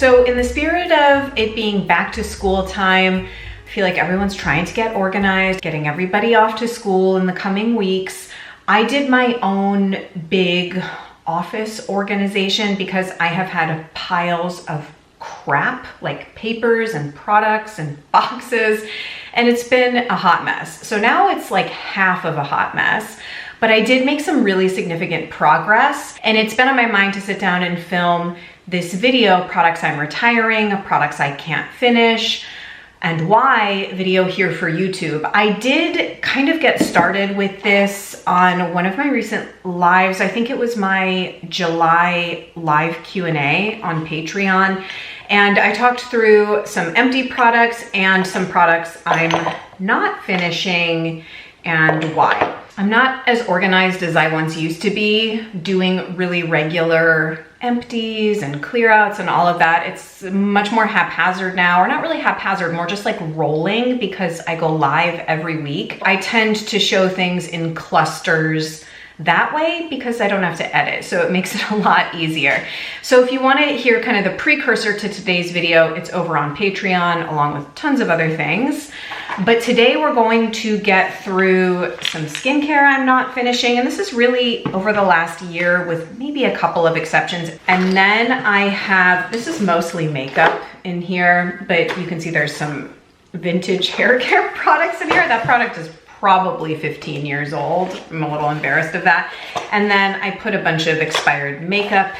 So in the spirit of it being back to school time, I feel like everyone's trying to get organized, getting everybody off to school in the coming weeks. I did my own big office organization because I have had piles of crap, like papers and products and boxes, and it's been a hot mess. So now it's like half of a hot mess, but I did make some really significant progress, and it's been on my mind to sit down and film this video, products I'm retiring, products I can't finish, and why video here for YouTube. I did kind of get started with this on one of my recent lives. I think it was my July live Q&A on Patreon. And I talked through some empty products and some products I'm not finishing and why. I'm not as organized as I once used to be, doing really regular empties and clear outs and all of that. It's much more haphazard now, or not really haphazard, more just like rolling, because I go live every week. I tend to show things in clusters that way because I don't have to edit, so it makes it a lot easier. So if you want to hear kind of the precursor to today's video, it's over on Patreon along with tons of other things. But today we're going to get through some skincare I'm not finishing, and this is really over the last year with maybe a couple of exceptions. And then I have, this is mostly makeup in here, but you can see there's some vintage hair care products in here. That product is probably 15 years old. I'm a little embarrassed of that. And then I put a bunch of expired makeup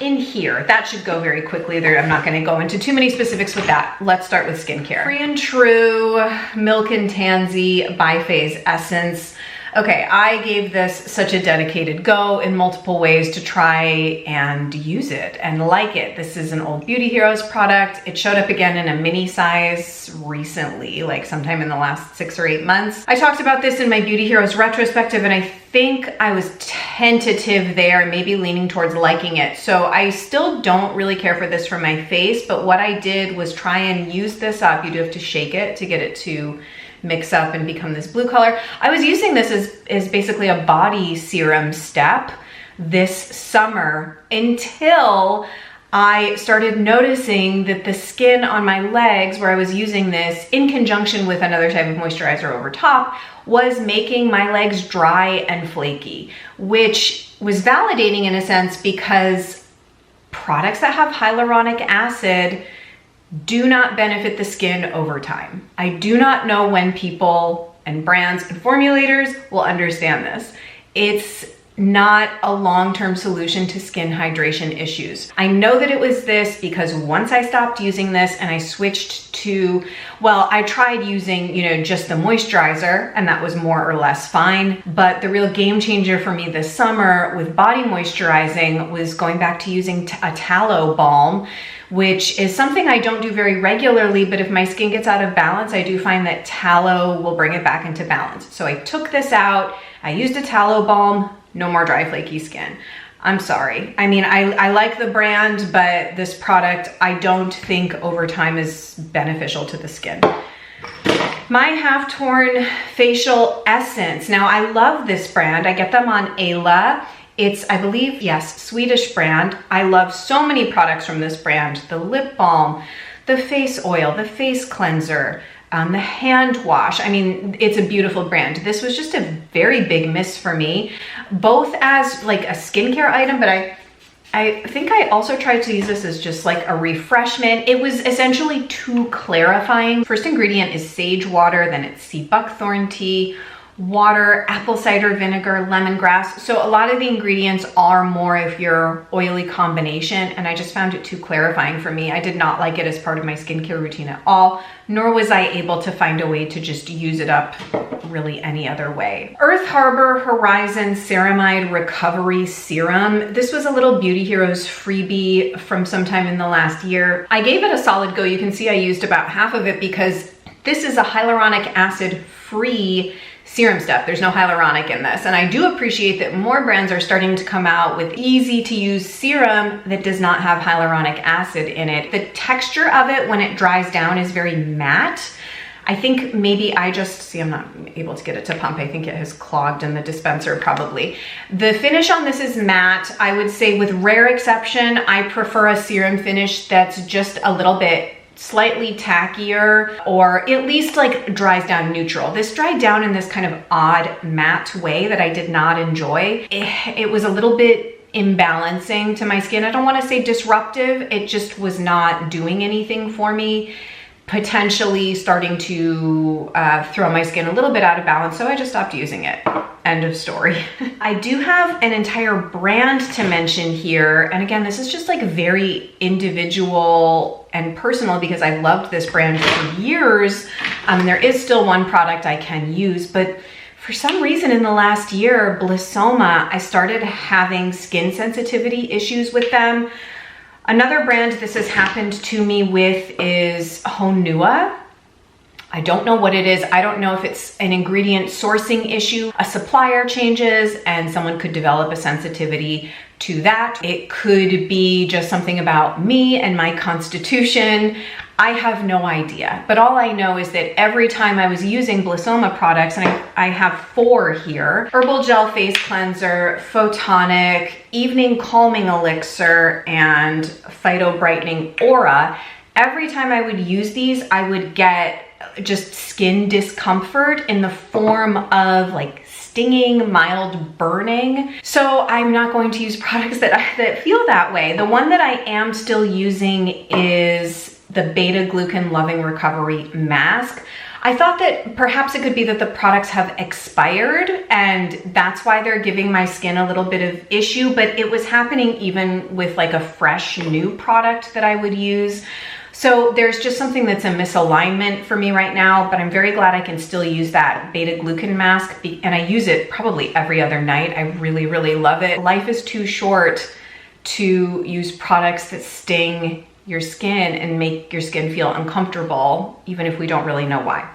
in here. That should go very quickly there. I'm not gonna go into too many specifics with that. Let's start with skincare. Free and True Milk and Tansy Biphase Essence. Okay, I gave this such a dedicated go in multiple ways to try and use it and like it. This is an old Beauty Heroes product. It showed up again in a mini size recently, like sometime in the last 6 or 8 months. I talked about this in my Beauty Heroes retrospective, and I think I was tentative there, maybe leaning towards liking it. So I still don't really care for this for my face, but what I did was try and use this up. You do have to shake it to get it to mix up and become this blue color. I was using this as basically a body serum step this summer until I started noticing that the skin on my legs, where I was using this in conjunction with another type of moisturizer over top, was making my legs dry and flaky, which was validating in a sense because products that have hyaluronic acid do not benefit the skin over time. I do not know when people and brands and formulators will understand this. It's not a long-term solution to skin hydration issues. I know that it was this because once I stopped using this and I switched to, well, I tried using, just the moisturizer, and that was more or less fine. But the real game changer for me this summer with body moisturizing was going back to using a tallow balm, which is something I don't do very regularly, but if my skin gets out of balance, I do find that tallow will bring it back into balance. So I took this out, I used a tallow balm, no more dry, flaky skin. I'm sorry. I mean, I like the brand, but this product I don't think over time is beneficial to the skin. My Half Torn Facial Essence. Now, I love this brand. I get them on Ayla. It's, I believe, yes, Swedish brand. I love so many products from this brand. The lip balm, the face oil, the face cleanser, the hand wash. I mean, it's a beautiful brand. This was just a very big miss for me, both as like a skincare item, but I think I also tried to use this as just like a refreshment. It was essentially too clarifying. First ingredient is sage water, then it's sea buckthorn tea, water, apple cider vinegar, lemongrass. So a lot of the ingredients are more of your oily combination, and I just found it too clarifying for me. I did not like it as part of my skincare routine at all, nor was I able to find a way to just use it up really any other way. Earth Harbor Horizon Ceramide Recovery Serum. This was a little Beauty Heroes freebie from sometime in the last year. I gave it a solid go. You can see I used about half of it because this is a hyaluronic acid free serum step. There's no hyaluronic in this. And I do appreciate that more brands are starting to come out with easy to use serum that does not have hyaluronic acid in it. The texture of it when it dries down is very matte. I think maybe I just, see, I'm not able to get it to pump. I think it has clogged in the dispenser probably. The finish on this is matte. I would say with rare exception, I prefer a serum finish that's just a little bit slightly tackier, or at least like dries down neutral. This dried down in this kind of odd matte way that I did not enjoy. It was a little bit imbalancing to my skin. I don't want to say disruptive. It just was not doing anything for me, potentially starting to throw my skin a little bit out of balance. So I just stopped using it. End of story. I do have an entire brand to mention here. And again, this is just like very individual and personal because I've loved this brand for years. There is still one product I can use, but for some reason in the last year, Blissoma, I started having skin sensitivity issues with them. Another brand this has happened to me with is Haut. I don't know what it is. I don't know if it's an ingredient sourcing issue, a supplier changes, and someone could develop a sensitivity to that. It could be just something about me and my constitution. I have no idea, but all I know is that every time I was using Blissoma products, and I have 4 here, Herbal Gel Face Cleanser, Photonic, Evening Calming Elixir, and Phyto Brightening Aura, every time I would use these, I would get just skin discomfort in the form of like stinging, mild burning. So I'm not going to use products that feel that way. The one that I am still using is the Beta Glucan Loving Recovery Mask. I thought that perhaps it could be that the products have expired and that's why they're giving my skin a little bit of issue, but it was happening even with like a fresh new product that I would use. So there's just something that's a misalignment for me right now, but I'm very glad I can still use that Beta Glucan mask, and I use it probably every other night. I really, really love it. Life is too short to use products that sting your skin and make your skin feel uncomfortable, even if we don't really know why.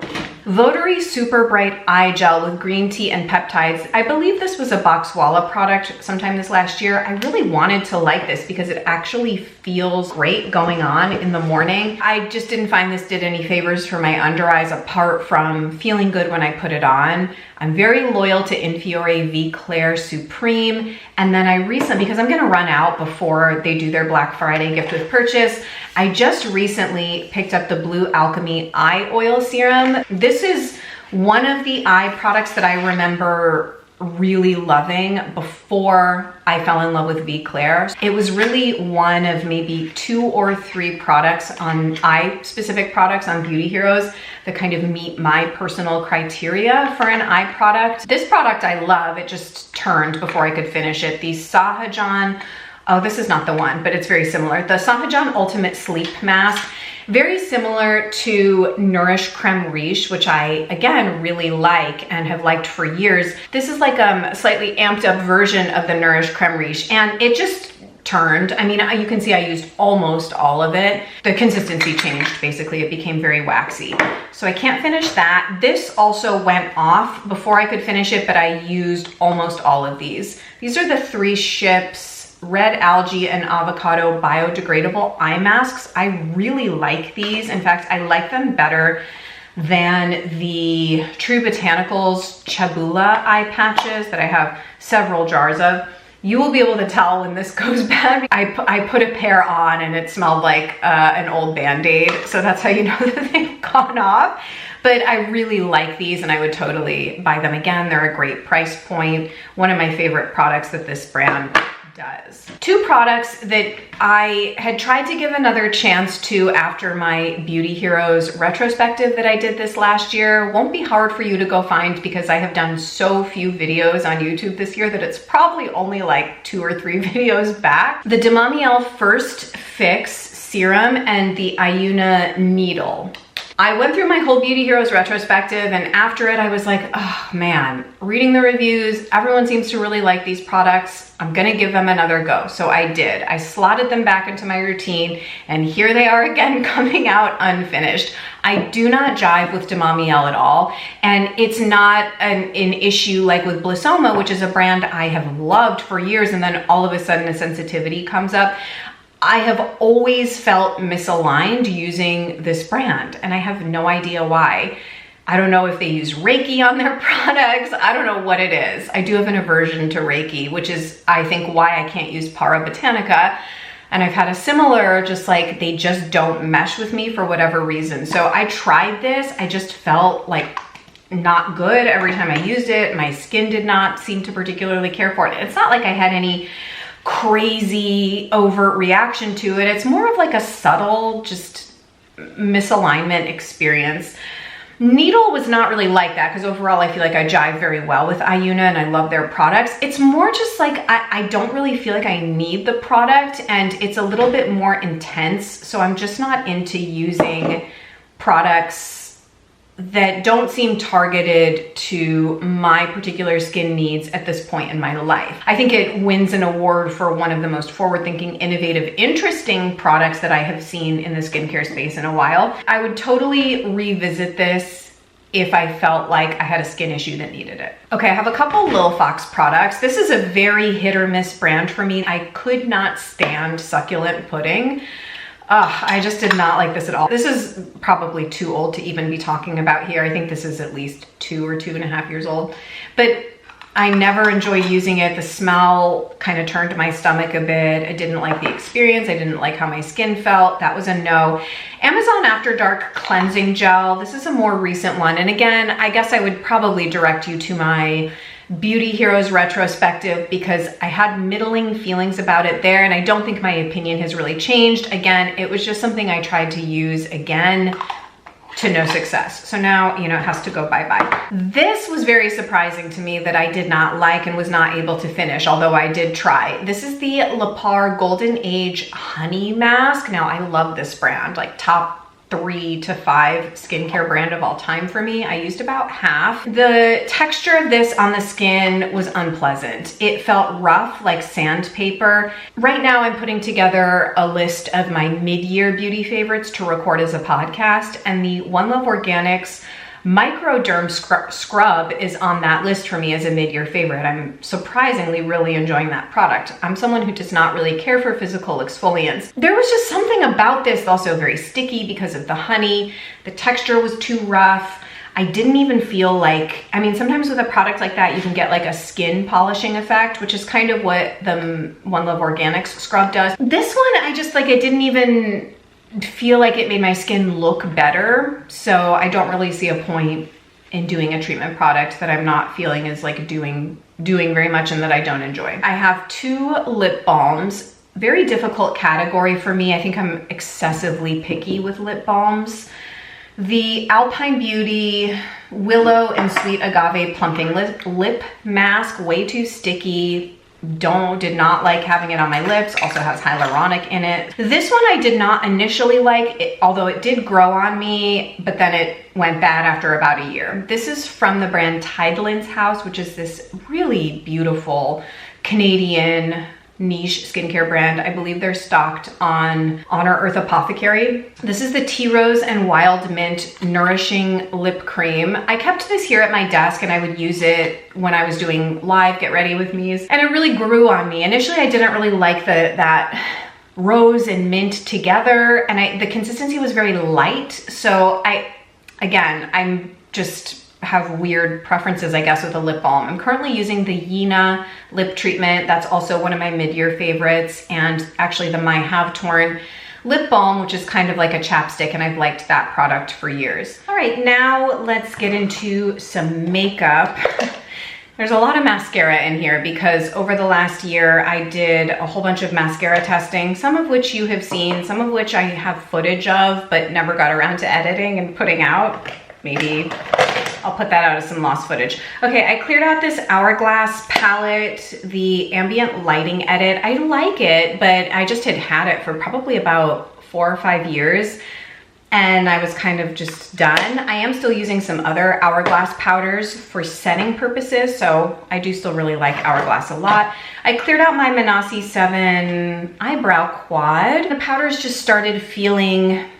Votary Super Bright Eye Gel with green tea and peptides. I believe this was a Boxwalla product sometime this last year. I really wanted to like this because it actually feels great going on in the morning. I just didn't find this did any favors for my under eyes apart from feeling good when I put it on. I'm very loyal to In Fiore V Claire Supreme. And then I recently, because I'm gonna run out before they do their Black Friday gift with purchase, I just recently picked up the Blue Alchemy Eye Oil Serum. This is one of the eye products that I remember really loving before I fell in love with V Claire. It was really one of maybe 2 or 3 products on eye-specific products on Beauty Heroes that kind of meet my personal criteria for an eye product. This product I love. It just turned before I could finish it. The Sahajan, oh, this is not the one, but it's very similar. The Sahajan Ultimate Sleep Mask. Very similar to Nourish Creme Riche, which I, again, really like and have liked for years. This is like a slightly amped up version of the Nourish Creme Riche, and it just turned. I mean, you can see I used almost all of it. The consistency changed, basically. It became very waxy. So I can't finish that. This also went off before I could finish it, but I used almost all of these. These are the 3 Ships Red Algae and Avocado Biodegradable Eye Masks. I really like these. In fact, I like them better than the True Botanicals Chabula eye patches that I have several jars of. You will be able to tell when this goes bad. I put a pair on and it smelled like an old Band-Aid. So that's how you know that they've gone off. But I really like these and I would totally buy them again. They're a great price point. One of my favorite products that this brand does. 2 products that I had tried to give another chance to after my Beauty Heroes retrospective that I did this last year. Won't be hard for you to go find because I have done so few videos on YouTube this year that it's probably only like 2 or 3 videos back. The Demamiel First Fix Serum and the Ayuna Needle. I went through my whole Beauty Heroes retrospective, and after it I was like, oh man, reading the reviews, everyone seems to really like these products. I'm gonna give them another go. So I did. I slotted them back into my routine, and here they are again coming out unfinished. I do not jive with Demamiel at all, and it's not an issue like with Blissoma, which is a brand I have loved for years, and then all of a sudden a sensitivity comes up. I have always felt misaligned using this brand, and I have no idea why. I don't know if they use Reiki on their products. I don't know what it is. I do have an aversion to Reiki, which is, I think, why I can't use Para Botanica. And I've had a similar, just like, they just don't mesh with me for whatever reason. So I tried this. I just felt like not good every time I used it. My skin did not seem to particularly care for it. It's not like I had any crazy overt reaction to it. It's more of like a subtle, just misalignment experience. Needle was not really like that, because overall I feel like I jive very well with Ayuna and I love their products. It's more just like I don't really feel like I need the product, and it's a little bit more intense. So I'm just not into using products that don't seem targeted to my particular skin needs at this point in my life. I think it wins an award for one of the most forward-thinking, innovative, interesting products that I have seen in the skincare space in a while. I would totally revisit this if I felt like I had a skin issue that needed it. Okay, I have a couple Lil Fox products. This is a very hit or miss brand for me. I could not stand succulent pudding. I just did not like this at all. This is probably too old to even be talking about here. I think this is at least 2 or 2.5 years old, but I never enjoy using it. The smell kind of turned my stomach a bit. I didn't like the experience. I didn't like how my skin felt. That was a no. Amazon After Dark Cleansing Gel. This is a more recent one. And again, I guess I would probably direct you to my Beauty Heroes retrospective, because I had middling feelings about it there, and I don't think my opinion has really changed. Again, it was just something I tried to use again to no success. So now, you know, it has to go bye-bye. This was very surprising to me that I did not like and was not able to finish, although I did try. This is the LAMOUR Golden Age Honey Mask. Now, I love this brand, like top 3 to 5 skincare brand of all time for me. I used about half. The texture of this on the skin was unpleasant. It felt rough, like sandpaper. Right now I'm putting together a list of my mid-year beauty favorites to record as a podcast, and the One Love Organics Microderm Scrub is on that list for me as a mid-year favorite. I'm surprisingly really enjoying that product. I'm someone who does not really care for physical exfoliants. There was just something about this, also very sticky because of the honey. The texture was too rough. I didn't even feel like, I mean, sometimes with a product like that, you can get like a skin polishing effect, which is kind of what the One Love Organics scrub does. This one, I just like, it didn't even feel like it made my skin look better. So I don't really see a point in doing a treatment product that I'm not feeling is like doing very much and that I don't enjoy. I have 2 lip balms. Very difficult category for me. I think I'm excessively picky with lip balms. The Alpine Beauty Willow and Sweet Agave Plumping Lip Mask, way too sticky. Did not like having it on my lips. Also has hyaluronic in it. This one I did not initially like, although it did grow on me, but then it went bad after about a year. This is from the brand Tidelands House, which is this really beautiful Canadian niche skincare brand. I believe they're stocked on Honor Earth Apothecary. This is the Tea Rose and Wild Mint Nourishing Lip Cream. I kept this here at my desk and I would use it when I was doing live Get Ready With Me's, and it really grew on me. Initially, I didn't really like that rose and mint together, and the consistency was very light. So I'm just have weird preferences, I guess, with a lip balm. I'm currently using the Yena lip treatment. That's also one of my mid-year favorites, and actually the My Have Torn lip balm, which is kind of like a chapstick, and I've liked that product for years. All right, now let's get into some makeup. There's a lot of mascara in here because over the last year I did a whole bunch of mascara testing, some of which you have seen, some of which I have footage of but never got around to editing and putting out. Maybe I'll put that out as some lost footage. Okay, I cleared out this Hourglass palette, the ambient lighting edit. I like it, but I just had it for probably about 4 or 5 years, and I was kind of just done. I am still using some other Hourglass powders for setting purposes, so I do still really like Hourglass a lot. I cleared out my Manasi 7 Eyebrow Quad. The powders just started feeling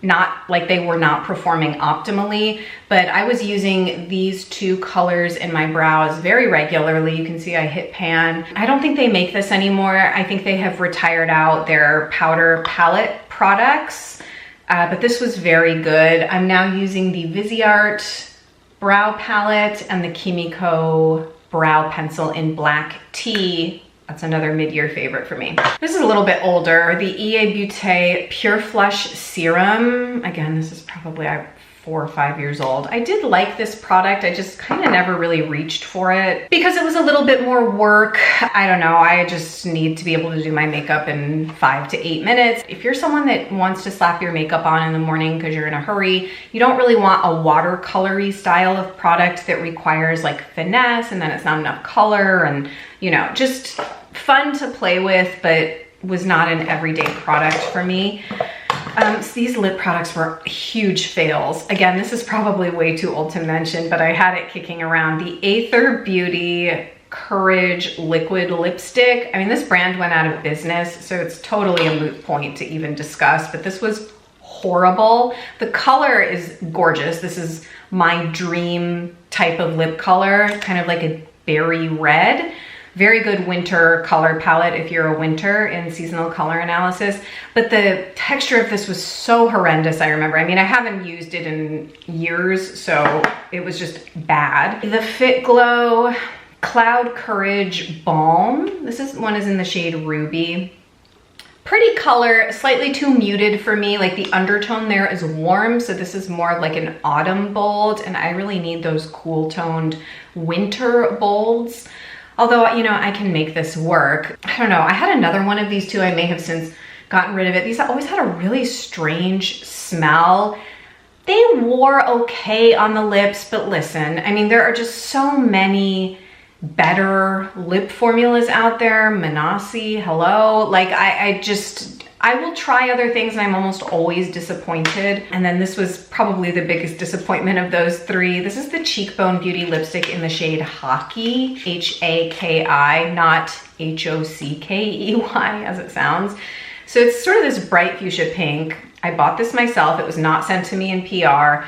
not like they were not performing optimally, but I was using these two colors in my brows very regularly. You can see I hit pan. I don't think they make this anymore. I think they have retired out their powder palette products, but this was very good. I'm now using the Viseart brow palette and the Kimiko brow pencil in black tea. That's another mid-year favorite for me. This is a little bit older, the EA Beauté Pure Flush Serum. Again, this is probably 4 or 5 years old. I did like this product. I just kind of never really reached for it because it was a little bit more work. I don't know, I just need to be able to do my makeup in 5 to 8 minutes. If you're someone that wants to slap your makeup on in the morning because you're in a hurry, you don't really want a watercolory style of product that requires like finesse and then it's not enough color and, you know, just fun to play with, but was not an everyday product for me. So these lip products were huge fails. Again, this is probably way too old to mention, but I had it kicking around. The Aether Beauty Courage Liquid Lipstick. I mean, this brand went out of business, so it's totally a moot point to even discuss, but this was horrible. The color is gorgeous. This is my dream type of lip color, kind of like a berry red. Very good winter color palette if you're a winter in seasonal color analysis. But the texture of this was so horrendous, I remember. I mean, I haven't used it in years, so it was just bad. The Fit Glow Cloud Courage Balm. This one is in the shade Ruby. Pretty color, slightly too muted for me. Like the undertone there is warm, so this is more like an autumn bold, and I really need those cool toned winter bolds. Although, you know, I can make this work. I don't know, I had another one of these too. I may have since gotten rid of it. These always had a really strange smell. They wore okay on the lips, but listen, I mean, there are just so many better lip formulas out there. Manasi, hello. Like I will try other things and I'm almost always disappointed. And then this was probably the biggest disappointment of those three. This is the Cheekbone Beauty lipstick in the shade Hockey, H-A-K-I, not H-O-C-K-E-Y as it sounds. So it's sort of this bright fuchsia pink. I bought this myself. It was not sent to me in PR.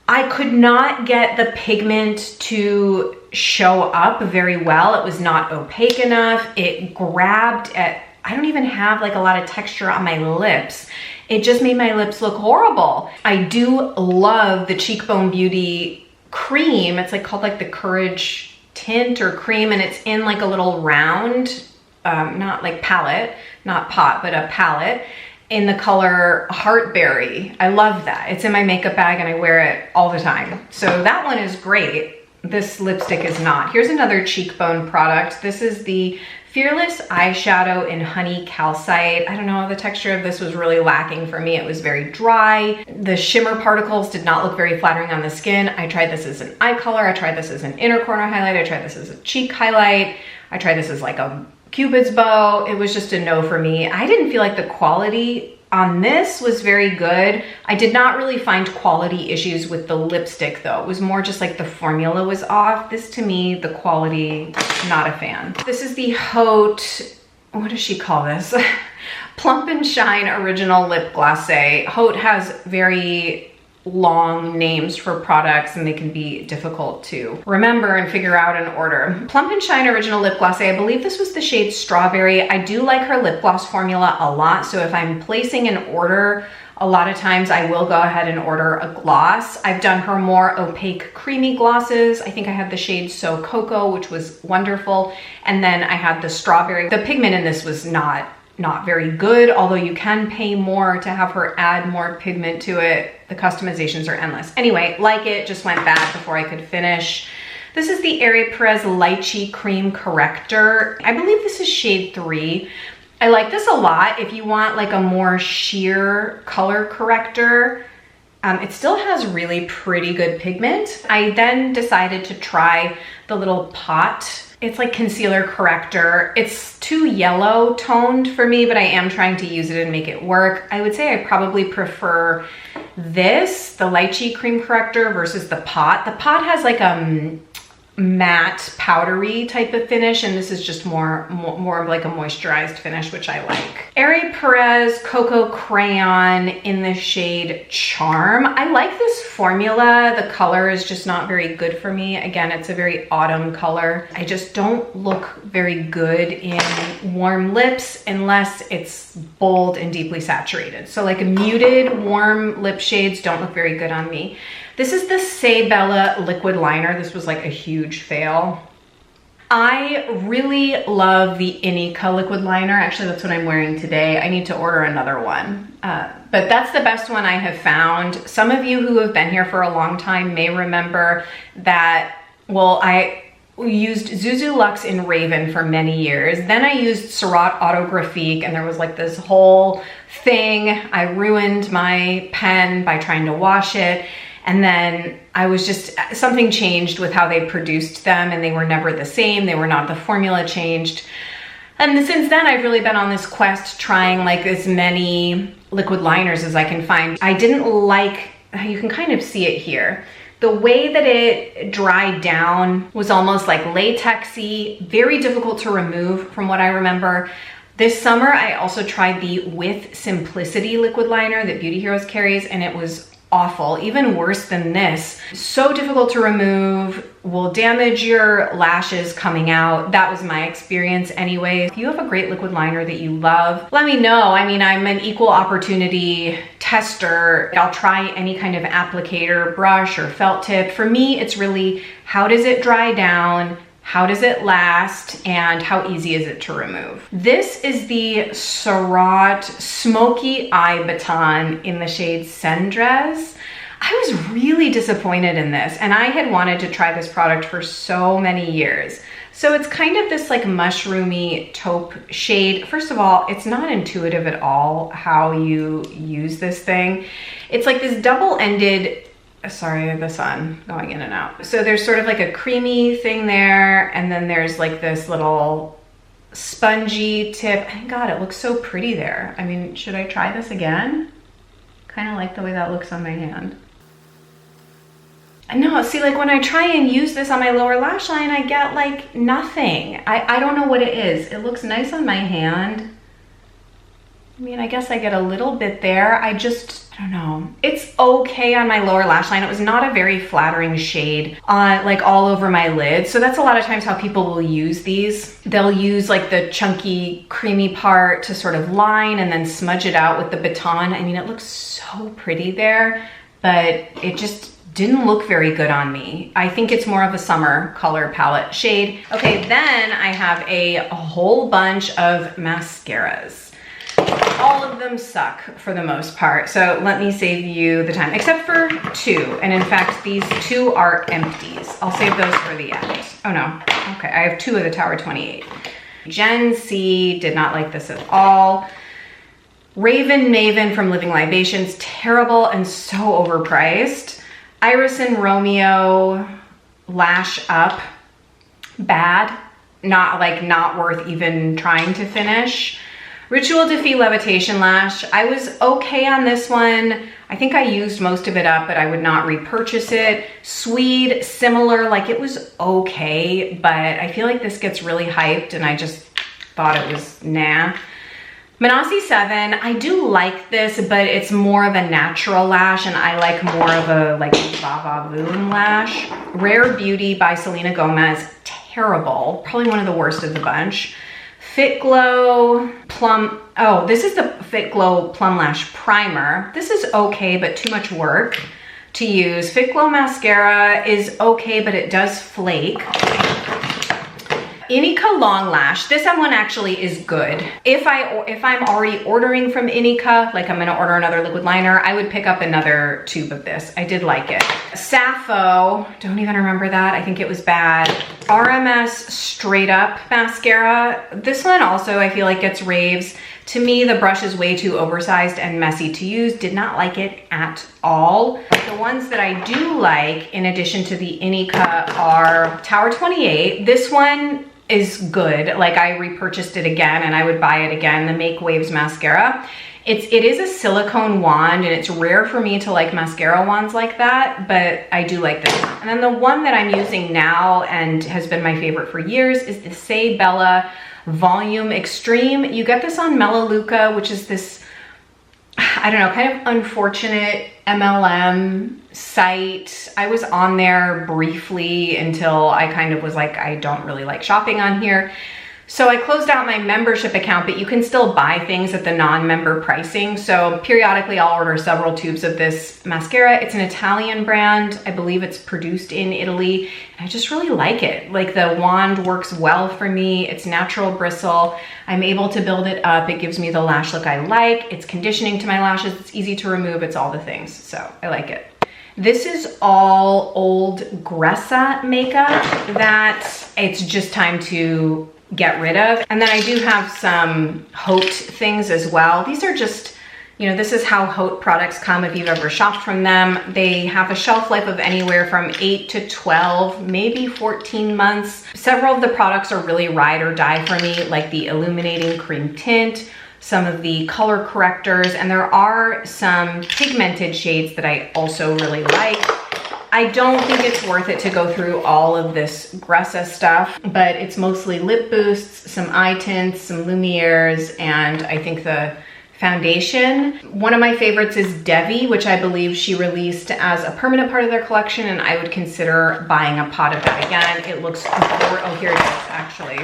I could not get the pigment to show up very well. It was not opaque enough. It grabbed at, I don't even have like a lot of texture on my lips. It just made my lips look horrible. I do love the Cheekbone Beauty cream. It's like called like the Courage tint or cream, and it's in like a little round, not like palette, not pot, but a palette in the color Heartberry. I love that. It's in my makeup bag and I wear it all the time. So that one is great. This lipstick is not. Here's another cheekbone product. This is the Fearless Eyeshadow in Honey Calcite. I don't know, the texture of this was really lacking for me. It was very dry. The shimmer particles did not look very flattering on the skin. I tried this as an eye color. I tried this as an inner corner highlight. I tried this as a cheek highlight. I tried this as like a Cupid's bow. It was just a no for me. I didn't feel like the quality on this was very good. I did not really find quality issues with the lipstick though. It was more just like the formula was off. This to me, the quality, not a fan. This is the Haut, what does she call this? Plump and Shine Original Lip Glacé. Haut has very long names for products and they can be difficult to remember and figure out in order. Plump and Shine Original Lip Glacé, I believe this was the shade Strawberry. I do like her lip gloss formula a lot, so if I'm placing an order, a lot of times I will go ahead and order a gloss. I've done her more opaque creamy glosses. I think I had the shade So Cocoa, which was wonderful, and then I had the Strawberry. The pigment in this was not very good, although you can pay more to have her add more pigment to it. The customizations are endless. Anyway, like it, just went bad before I could finish. This is the Aerie Perez Lychee Cream Corrector. I believe this is shade 3. I like this a lot if you want like a more sheer color corrector. It still has really pretty good pigment. I then decided to try the little pot. It's like concealer corrector. It's too yellow toned for me, but I am trying to use it and make it work. I would say I probably prefer this, the Lychee Cream Corrector versus the pot. The pot has like matte powdery type of finish, and this is just more of like a moisturized finish, which I like. Aerie Perez Cocoa Crayon in the shade Charm. I like this formula. The color is just not very good for me. Again, it's a very autumn color. I just don't look very good in warm lips unless it's bold and deeply saturated. So like muted warm lip shades don't look very good on me. This is the Say Bella liquid liner. This was like a huge fail. I really love the Inica liquid liner. Actually, that's what I'm wearing today. I need to order another one. But that's the best one I have found. Some of you who have been here for a long time may remember that, well, I used Zuzu Luxe in Raven for many years. Then I used Surratt Autographique, and there was like this whole thing. I ruined my pen by trying to wash it. And then something changed with how they produced them, and they were never the same. They were not, the formula changed. And since then, I've really been on this quest trying like as many liquid liners as I can find. I didn't like, you can kind of see it here. The way that it dried down was almost like latexy, very difficult to remove from what I remember. This summer, I also tried the With Simplicity liquid liner that Beauty Heroes carries, and it was awful, even worse than this. So difficult to remove, will damage your lashes coming out. That was my experience anyway. If you have a great liquid liner that you love, let me know. I mean, I'm an equal opportunity tester. I'll try any kind of applicator, brush, or felt tip. For me, it's really how does it dry down? How does it last, and how easy is it to remove? This is the Surratt Smoky Eye Baton in the shade Cendres. I was really disappointed in this, and I had wanted to try this product for so many years. So it's kind of this like mushroomy taupe shade. First of all, it's not intuitive at all how you use this thing. It's like this double-ended, sorry, the sun going in and out. So there's sort of like a creamy thing there, and then there's like this little spongy tip. And God, it looks so pretty there. I mean, should I try this again? Kind of like the way that looks on my hand. No, see, like when I try and use this on my lower lash line, I get like nothing. I don't know what it is. It looks nice on my hand. I mean, I guess I get a little bit there. I don't know. It's okay on my lower lash line. It was not a very flattering shade on like all over my lid. So that's a lot of times how people will use these. They'll use like the chunky creamy part to sort of line and then smudge it out with the baton. I mean, it looks so pretty there, but it just didn't look very good on me. I think it's more of a summer color palette shade. Okay, then I have a whole bunch of mascaras. All of them suck for the most part, so let me save you the time, except for two. And in fact, these two are empties. I'll save those for the end. Oh no, okay, I have two of the Tower 28. Gen C, did not like this at all. Raven Maven from Living Libations, terrible and so overpriced. Iris and Romeo Lash Up, bad, not worth even trying to finish. Ritual Defeat Levitation Lash, I was okay on this one. I think I used most of it up, but I would not repurchase it. Swede, similar, like it was okay, but I feel like this gets really hyped and I just thought it was nah. Manasi 7, I do like this, but it's more of a natural lash and I like more of a like Baba Boom lash. Rare Beauty by Selena Gomez, terrible, probably one of the worst of the bunch. Fit Glow Plum, oh, this is the Fit Glow Plum Lash Primer. This is okay, but too much work to use. Fit Glow Mascara is okay, but it does flake. Inica Long Lash, this one actually is good. If I'm already ordering from Inica, like I'm gonna order another liquid liner, I would pick up another tube of this. I did like it. Sappho, don't even remember that. I think it was bad. RMS Straight Up Mascara. This one also I feel like gets raves. To me, the brush is way too oversized and messy to use. Did not like it at all. The ones that I do like, in addition to the Inica, are Tower 28. This one is good. Like I repurchased it again and I would buy it again, the Make Waves Mascara. It is a silicone wand, and it's rare for me to like mascara wands like that, but I do like this one. And then the one that I'm using now and has been my favorite for years is the Say Bella Volume Extreme. You get this on Melaleuca, which is this, I don't know, kind of unfortunate MLM site. I was on there briefly until I kind of was like, I don't really like shopping on here. So I closed out my membership account, but you can still buy things at the non-member pricing. So periodically I'll order several tubes of this mascara. It's an Italian brand. I believe it's produced in Italy. And I just really like it. Like, the wand works well for me. It's natural bristle. I'm able to build it up. It gives me the lash look I like. It's conditioning to my lashes. It's easy to remove. It's all the things. So I like it. This is all old Gresa makeup that it's just time to get rid of. And then I do have some Haut things as well. These are just, you know, this is how Haut products come if you've ever shopped from them. They have a shelf life of anywhere from 8 to 12, maybe 14 months. Several of the products are really ride or die for me, like the illuminating cream tint, some of the color correctors, and there are some pigmented shades that I also really like. I don't think it's worth it to go through all of this Gresa stuff, but it's mostly lip boosts, some eye tints, some Lumieres, and I think the foundation. One of my favorites is Devi, which I believe she released as a permanent part of their collection, and I would consider buying a pot of that again. It looks, oh, here it is actually.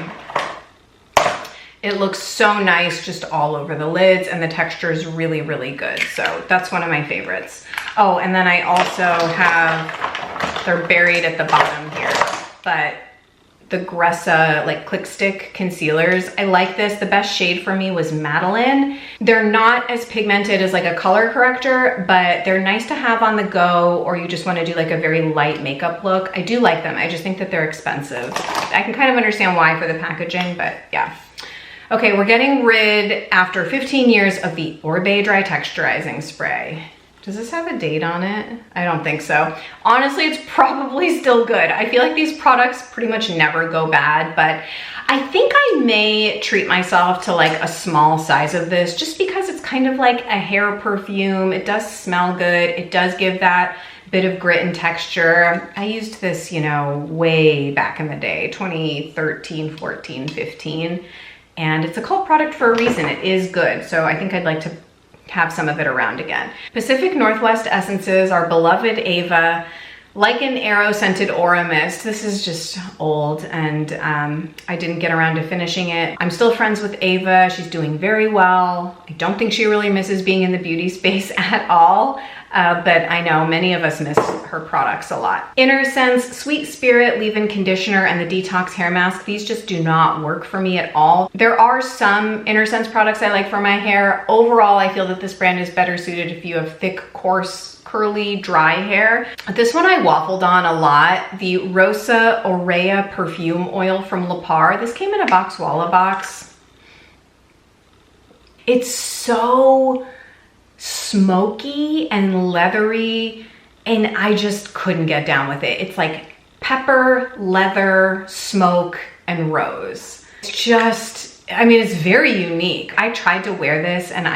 It looks so nice just all over the lids, and the texture is really, really good. So that's one of my favorites. Oh, and then I also have, they're buried at the bottom here, but the Gresa like click stick concealers. I like this. The best shade for me was Madeline. They're not as pigmented as like a color corrector, but they're nice to have on the go, or you just want to do like a very light makeup look. I do like them. I just think that they're expensive. I can kind of understand why for the packaging, but yeah. Okay, we're getting rid, after 15 years, of the Orbe Dry Texturizing Spray. Does this have a date on it? I don't think so. Honestly, it's probably still good. I feel like these products pretty much never go bad, but I think I may treat myself to like a small size of this, just because it's kind of like a hair perfume. It does smell good. It does give that bit of grit and texture. I used this, you know, way back in the day, 2013, 14, 15. And it's a cult product for a reason. It is good. So I think I'd like to have some of it around again. Pacific Northwest Essences, our beloved Ava, like an Arrow Scented Aura Mist. This is just old, and I didn't get around to finishing it. I'm still friends with Ava. She's doing very well. I don't think she really misses being in the beauty space at all. But I know many of us miss her products a lot. Inner Sense Sweet Spirit Leave-In Conditioner and the Detox Hair Mask. These just do not work for me at all. There are some Inner Sense products I like for my hair. Overall, I feel that this brand is better suited if you have thick, coarse, curly, dry hair. This one I waffled on a lot. The Rosa Aurea Perfume Oil from La Par. This came in a Box Walla box. It's so smoky and leathery, and I just couldn't get down with it. It's like pepper, leather, smoke, and rose. It's just, I mean, it's very unique. I tried to wear this and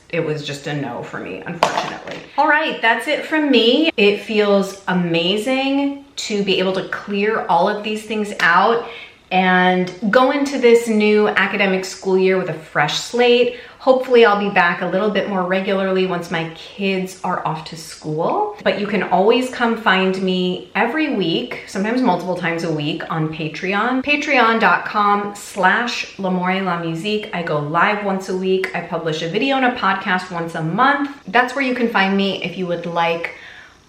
it was just a no for me, unfortunately. All right, that's it from me. It feels amazing to be able to clear all of these things out and go into this new academic school year with a fresh slate. Hopefully I'll be back a little bit more regularly once my kids are off to school. But you can always come find me every week, sometimes multiple times a week, on Patreon. Patreon.com/LamourLaMusique. I go live once a week. I publish a video and a podcast once a month. That's where you can find me if you would like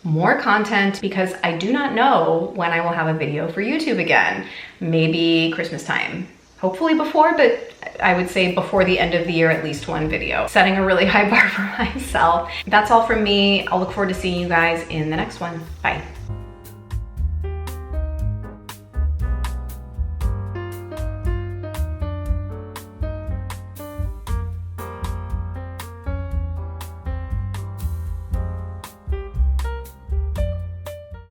more content, because I do not know when I will have a video for YouTube again. Maybe Christmas time. Hopefully before, but I would say before the end of the year, at least one video. Setting a really high bar for myself. That's all from me. I'll look forward to seeing you guys in the next one. Bye.